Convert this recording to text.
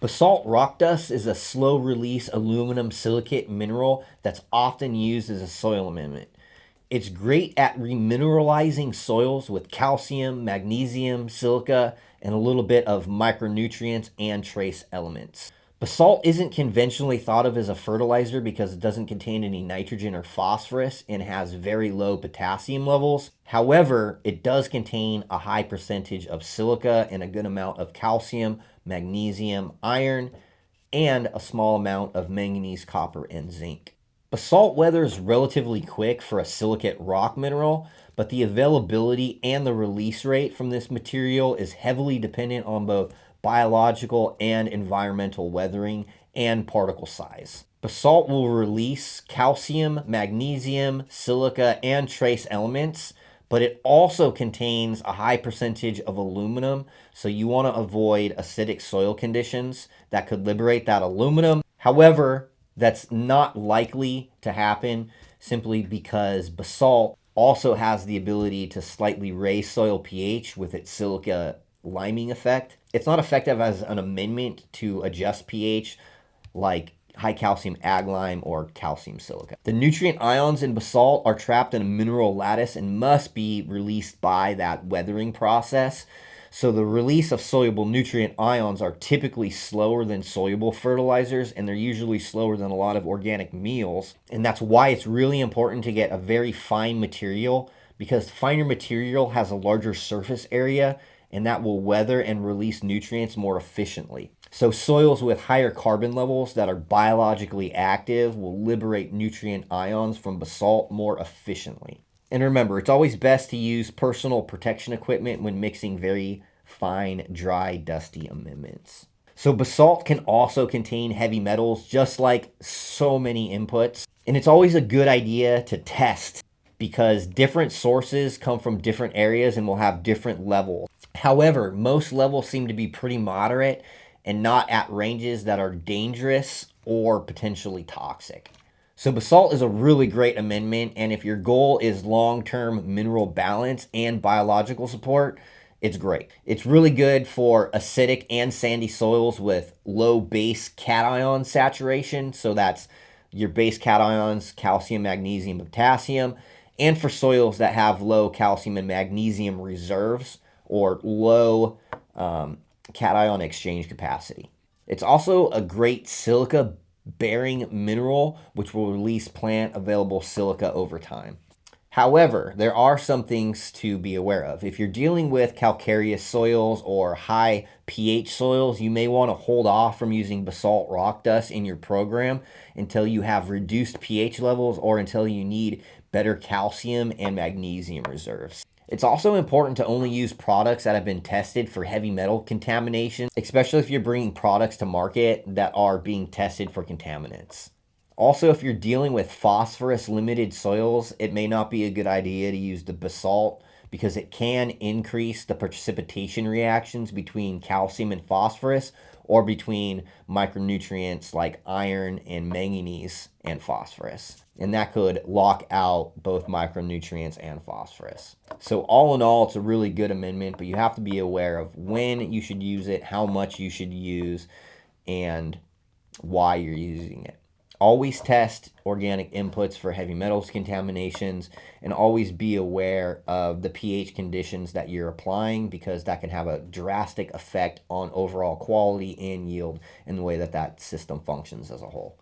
Basalt rock dust is a slow release aluminum silicate mineral that's often used as a soil amendment. It's great at remineralizing soils with calcium, magnesium, silica, and a little bit of micronutrients and trace elements. Basalt isn't conventionally thought of as a fertilizer because it doesn't contain any nitrogen or phosphorus and has very low potassium levels. However, it does contain a high percentage of silica and a good amount of calcium, magnesium, iron, and a small amount of manganese, copper, and zinc. Basalt weather is relatively quick for a silicate rock mineral, but the availability and the release rate from this material is heavily dependent on both biological and environmental weathering and particle size. Basalt will release calcium, magnesium, silica, and trace elements, but it also contains a high percentage of aluminum, so you want to avoid acidic soil conditions that could liberate that aluminum. However, that's not likely to happen simply because basalt also has the ability to slightly raise soil pH with its silica liming effect. It's not effective as an amendment to adjust pH like high calcium ag lime or calcium silica. The nutrient ions in basalt are trapped in a mineral lattice and must be released by that weathering process. So the release of soluble nutrient ions are typically slower than soluble fertilizers, and they're usually slower than a lot of organic meals. And that's why it's really important to get a very fine material, because finer material has a larger surface area and that will weather and release nutrients more efficiently. So soils with higher carbon levels that are biologically active will liberate nutrient ions from basalt more efficiently. And remember, it's always best to use personal protection equipment when mixing very fine, dry, dusty amendments. So basalt can also contain heavy metals, just like so many inputs. And it's always a good idea to test because different sources come from different areas and will have different levels. However, most levels seem to be pretty moderate and not at ranges that are dangerous or potentially toxic. So basalt is a really great amendment, and if your goal is long-term mineral balance and biological support, it's great. It's really good for acidic and sandy soils with low base cation saturation. So that's your base cations, calcium, magnesium, potassium, and for soils that have low calcium and magnesium reserves or low cation exchange capacity. It's also a great silica bearing mineral, which will release plant available silica over time. However, there are some things to be aware of. If you're dealing with calcareous soils or high pH soils, you may want to hold off from using basalt rock dust in your program until you have reduced pH levels or until you need better calcium and magnesium reserves. It's also important to only use products that have been tested for heavy metal contamination, especially if you're bringing products to market that are being tested for contaminants. Also, if you're dealing with phosphorus limited soils, it may not be a good idea to use the basalt because it can increase the precipitation reactions between calcium and phosphorus or between micronutrients like iron and manganese and phosphorus. And that could lock out both micronutrients and phosphorus. So all in all, it's a really good amendment, but you have to be aware of when you should use it, how much you should use, and why you're using it. Always test organic inputs for heavy metals contaminations and always be aware of the pH conditions that you're applying because that can have a drastic effect on overall quality and yield and the way that that system functions as a whole.